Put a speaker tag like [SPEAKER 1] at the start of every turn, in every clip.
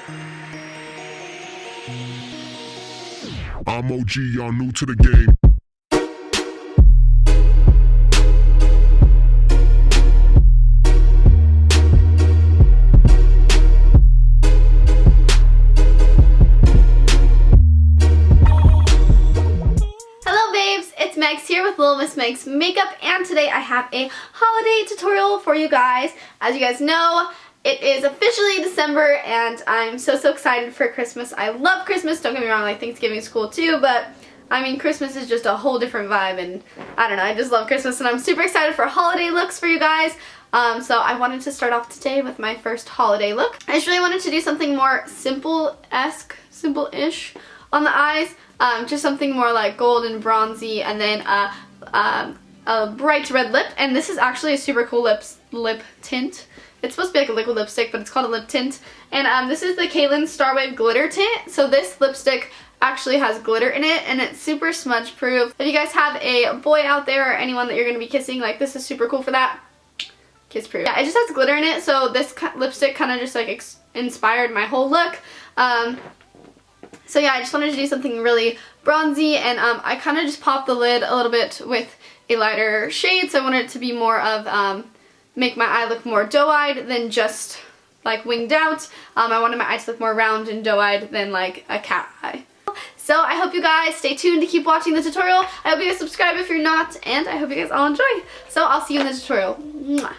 [SPEAKER 1] I'm OG, y'all new to the game.
[SPEAKER 2] Hello babes, it's Megs here with Little Miss Megs Makeup, and today I have a holiday tutorial for you guys. As you guys know, it is officially December and I'm so excited for Christmas. I love Christmas, don't get me wrong, like Thanksgiving is cool too, but I mean Christmas is just a whole different vibe, and I don't know, I just love Christmas and I'm super excited for holiday looks for you guys. So I wanted to start off today with my first holiday look. I just really wanted to do something more simple-esque, simple-ish on the eyes. Just something more like gold and bronzy, and then a bright red lip. And this is actually a super cool lip tint. It's supposed to be like a liquid lipstick, but it's called a lip tint. And this is the Kaylin's Starwave Glitter Tint. So this lipstick actually has glitter in it, and it's super smudge proof. If you guys have a boy out there or anyone that you're going to be kissing, like this is super cool for that. Kiss proof. Yeah, it just has glitter in it, so this lipstick kind of just like inspired my whole look. So yeah, I just wanted to do something really bronzy, and I kind of just popped the lid a little bit with a lighter shade, so I wanted it to be more of, make my eye look more doe-eyed than just like winged out. I wanted my eye to look more round and doe-eyed than like a cat eye. So I hope you guys stay tuned to keep watching the tutorial. I hope you guys subscribe if you're not, and I hope you guys all enjoy. So I'll see you in the tutorial. Mwah.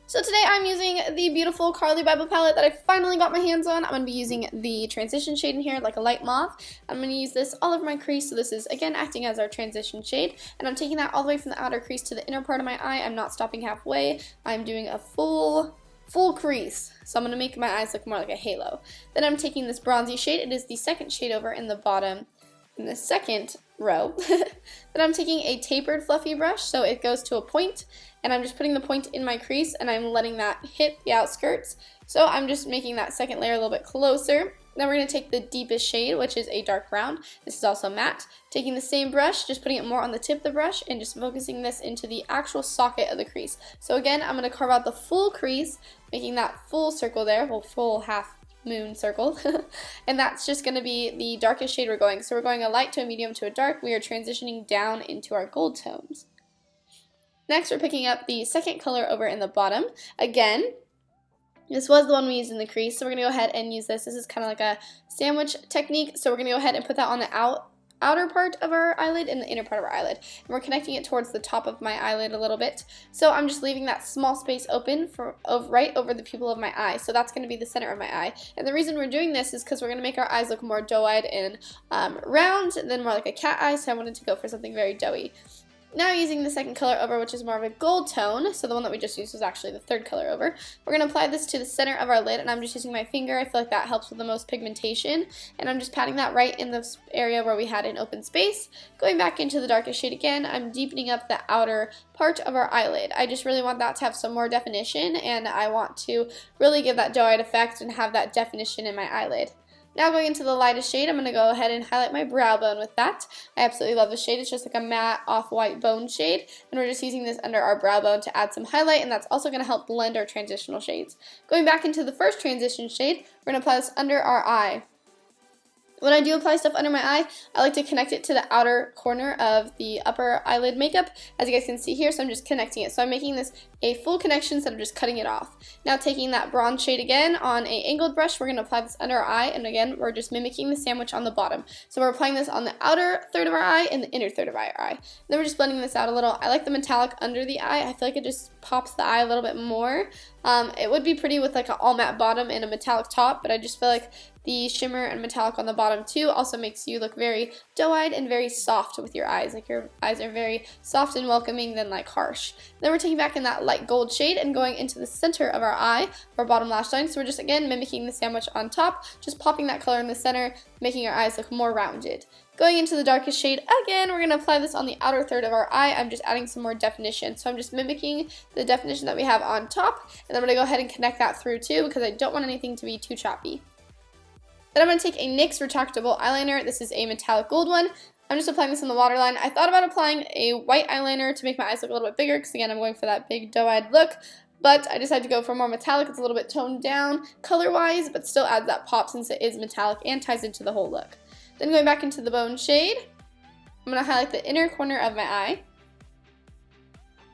[SPEAKER 2] So today I'm using the beautiful Carli Bybel palette that I finally got my hands on. I'm going to be using the transition shade in here, like a light mauve. I'm going to use this all over my crease, so this is, again, acting as our transition shade. And I'm taking that all the way from the outer crease to the inner part of my eye. I'm not stopping halfway. I'm doing a full crease. So I'm going to make my eyes look more like a halo. Then I'm taking this bronzy shade. It is the second shade over in the bottom, in the second row. Then I'm taking a tapered fluffy brush, so it goes to a point, and I'm just putting the point in my crease and I'm letting that hit the outskirts. So I'm just making that second layer a little bit closer. Then we're going to take the deepest shade, which is a dark brown. This is also matte. Taking the same brush, just putting it more on the tip of the brush and just focusing this into the actual socket of the crease. So again, I'm going to carve out the full crease, making that full circle there, well, full half moon circle. And that's just going to be the darkest shade we're going. So we're going a light to a medium to a dark. We are transitioning down into our gold tones. Next, we're picking up the second color over in the bottom. Again, this was the one we used in the crease, so we're going to go ahead and use this. This is kind of like a sandwich technique, so we're going to go ahead and put that on the outer part of our eyelid and the inner part of our eyelid. And we're connecting it towards the top of my eyelid a little bit. So I'm just leaving that small space open right over the pupil of my eye. So that's going to be the center of my eye. And the reason we're doing this is because we're going to make our eyes look more doe-eyed and round, than more like a cat eye, so I wanted to go for something very doughy. Now using the second color over, which is more of a gold tone, so the one that we just used was actually the third color over, we're going to apply this to the center of our lid, and I'm just using my finger. I feel like that helps with the most pigmentation, and I'm just patting that right in the area where we had an open space. Going back into the darkest shade again, I'm deepening up the outer part of our eyelid. I just really want that to have some more definition, and I want to really give that doe-eyed effect and have that definition in my eyelid. Now going into the lightest shade, I'm going to go ahead and highlight my brow bone with that. I absolutely love this shade. It's just like a matte off-white bone shade, and we're just using this under our brow bone to add some highlight, and that's also going to help blend our transitional shades. Going back into the first transition shade, we're going to apply this under our eye. When I do apply stuff under my eye, I like to connect it to the outer corner of the upper eyelid makeup, as you guys can see here, so I'm just connecting it. So I'm making this a full connection instead of just cutting it off. Now taking that bronze shade again on a angled brush, we're going to apply this under our eye, and again, we're just mimicking the sandwich on the bottom. So we're applying this on the outer third of our eye and the inner third of our eye. Then we're just blending this out a little. I like the metallic under the eye. I feel like it just pops the eye a little bit more. It would be pretty with like an all matte bottom and a metallic top, but I just feel like the shimmer and metallic on the bottom too also makes you look very doe-eyed and very soft with your eyes. Like your eyes are very soft and welcoming than like harsh. Then we're taking back in that light gold shade and going into the center of our eye, our bottom lash line. So we're just again mimicking the sandwich on top, just popping that color in the center, making our eyes look more rounded. Going into the darkest shade, again, we're going to apply this on the outer third of our eye. I'm just adding some more definition. So I'm just mimicking the definition that we have on top, and I'm going to go ahead and connect that through too because I don't want anything to be too choppy. Then I'm going to take a NYX retractable eyeliner. This is a metallic gold one. I'm just applying this on the waterline. I thought about applying a white eyeliner to make my eyes look a little bit bigger because, again, I'm going for that big doe-eyed look. but I decided to go for more metallic. It's a little bit toned down color-wise, but still adds that pop since it is metallic and ties into the whole look. Then going back into the bone shade, I'm going to highlight the inner corner of my eye.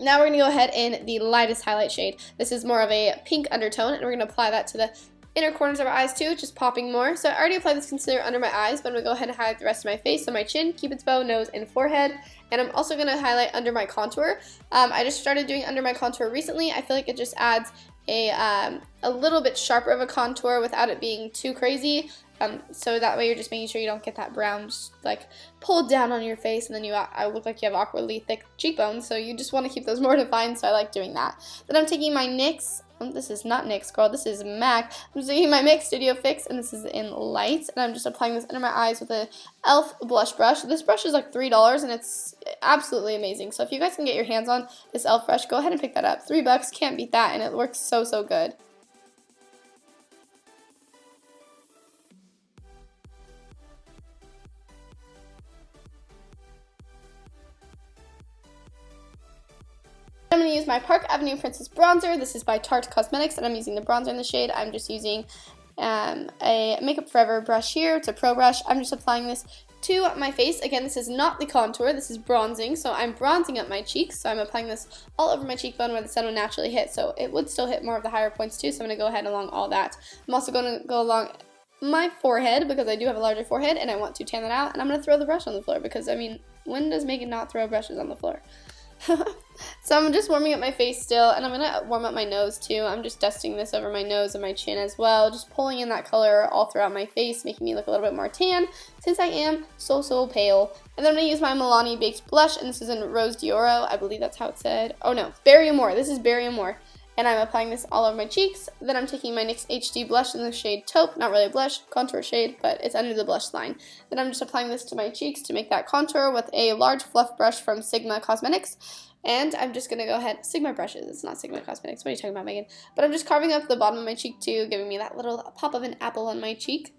[SPEAKER 2] Now we're going to go ahead in the lightest highlight shade. This is more of a pink undertone, and we're going to apply that to the inner corners of our eyes too, just popping more. So I already applied this concealer under my eyes, but I'm going to go ahead and highlight the rest of my face, so my chin, cupid's bow, nose, and forehead. And I'm also going to highlight under my contour. I just started doing under my contour recently. I feel like it just adds a little bit sharper of a contour without it being too crazy. So that way you're just making sure you don't get that brown just like pulled down on your face, and then you look like you have awkwardly thick cheekbones, so you just want to keep those more defined, so I like doing that. Then I'm taking my NYX, this is not NYX, girl, this is MAC. I'm taking my MAC Studio Fix, and this is in light, and I'm just applying this under my eyes with a e.l.f. blush brush. This brush is like $3, and it's absolutely amazing, so if you guys can get your hands on this e.l.f. brush, go ahead and pick that up. $3, can't beat that, and it works so, so good. I'm going to use my Park Avenue Princess Bronzer. This is by Tarte Cosmetics, and I'm using the bronzer in the shade. I'm just using a Makeup Forever brush here. It's a pro brush. I'm just applying this to my face. Again, this is not the contour. This is bronzing, so I'm bronzing up my cheeks. So I'm applying this all over my cheekbone where the sun would naturally hit. So it would still hit more of the higher points too, so I'm going to go ahead along all that. I'm also going to go along my forehead because I do have a larger forehead, and I want to tan that out. And I'm going to throw the brush on the floor because, I mean, when does Megan not throw brushes on the floor? So I'm just warming up my face still, and I'm going to warm up my nose too. I'm just dusting this over my nose and my chin as well, just pulling in that color all throughout my face, making me look a little bit more tan since I am so, so pale. And then I'm going to use my Milani Baked Blush, and this is in Rose d'Oro. I believe that's how it said. Oh no, Berry Amore. This is Berry Amore. And I'm applying this all over my cheeks. Then I'm taking my NYX HD blush in the shade Taupe. Not really a blush, contour shade, but it's under the blush line. Then I'm just applying this to my cheeks to make that contour with a large fluff brush from Sigma Cosmetics. And I'm just going to go ahead, Sigma brushes, it's not Sigma Cosmetics, what are you talking about, Megan? But I'm just carving up the bottom of my cheek too, giving me that little pop of an apple on my cheek.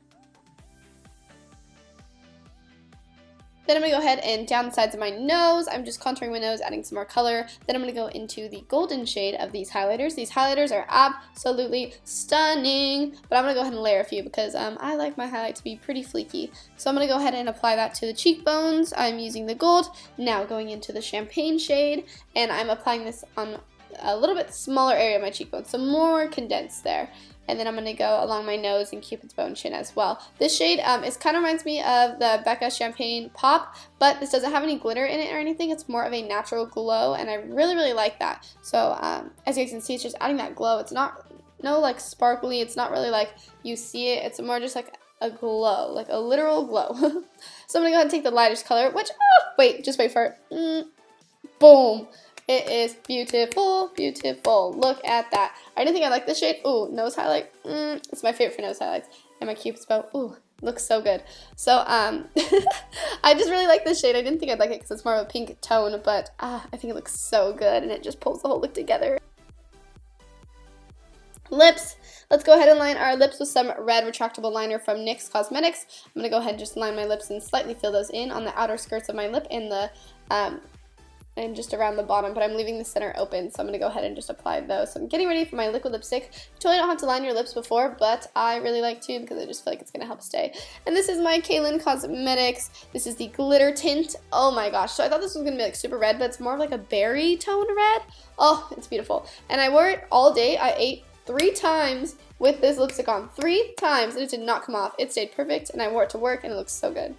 [SPEAKER 2] Then I'm going to go ahead and down the sides of my nose, I'm just contouring my nose, adding some more color. Then I'm going to go into the golden shade of these highlighters. These highlighters are absolutely stunning, but I'm going to go ahead and layer a few because I like my highlight to be pretty fleeky. So I'm going to go ahead and apply that to the cheekbones. I'm using the gold. Now going into the champagne shade, and I'm applying this on a little bit smaller area of my cheekbone, so more condensed there. And then I'm going to go along my nose and cupid's bow and chin as well. This shade is kind of reminds me of the Becca Champagne Pop, but this doesn't have any glitter in it or anything. It's more of a natural glow, and I really, really like that. So as you guys can see, it's just adding that glow. It's not like sparkly. It's not really like you see it. It's more just like a glow, like a literal glow. So I'm going to go ahead and take the lightest color, which, just wait for it. Boom. It is beautiful, beautiful. Look at that. I didn't think I liked this shade. Ooh, nose highlight. It's my favorite for nose highlights. And my cupid's bow. Ooh, looks so good. So, I just really like this shade. I didn't think I'd like it because it's more of a pink tone, but I think it looks so good, and it just pulls the whole look together. Lips. Let's go ahead and line our lips with some red retractable liner from NYX Cosmetics. I'm going to go ahead and just line my lips and slightly fill those in on the outer skirts of my lip and the and just around the bottom, but I'm leaving the center open, so I'm going to go ahead and just apply those. So I'm getting ready for my liquid lipstick. You totally don't have to line your lips before, but I really like to because I just feel like it's going to help stay. And this is my Kaylin Cosmetics. This is the glitter tint. Oh my gosh. So I thought this was going to be like super red, but it's more of like a berry tone red. Oh, it's beautiful. And I wore it all day. I ate 3 times with this lipstick on. 3 times, and it did not come off. It stayed perfect, and I wore it to work, and it looks so good.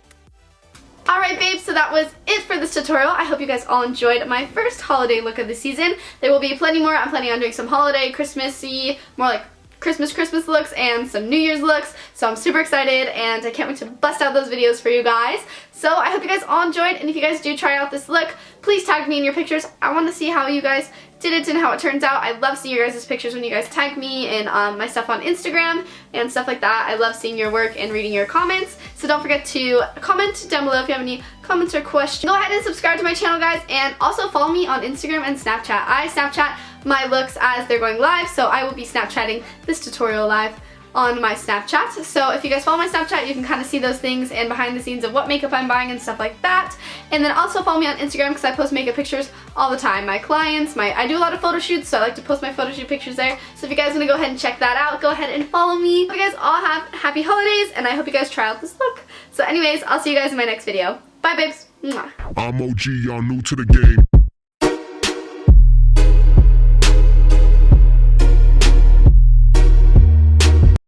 [SPEAKER 2] Alright babes, so that was it for this tutorial. I hope you guys all enjoyed my first holiday look of the season. There will be plenty more. I'm planning on doing some holiday, Christmassy, more like Christmas looks and some New Year's looks. So I'm super excited, and I can't wait to bust out those videos for you guys. So I hope you guys all enjoyed, and if you guys do try out this look, please tag me in your pictures. I want to see how you guys did it and how it turns out. I love seeing your guys' pictures when you guys tag me and my stuff on Instagram and stuff like that. I love seeing your work and reading your comments. So don't forget to comment down below if you have any comments or questions. Go ahead and subscribe to my channel, guys, and also follow me on Instagram and Snapchat. I Snapchat my looks as they're going live, so I will be Snapchatting this tutorial live on my Snapchat. So if you guys follow my Snapchat, you can kind of see those things and behind the scenes of what makeup I'm buying and stuff like that. And then also follow me on Instagram because I post makeup pictures all the time. My clients, I do a lot of photo shoots, so I like to post my photo shoot pictures there. So if you guys want to go ahead and check that out, go ahead and follow me. Hope you guys all have happy holidays, and I hope you guys try out this look. So anyways, I'll see you guys in my next video. Bye, babes. Mwah.
[SPEAKER 1] I'm OG, y'all new to the game.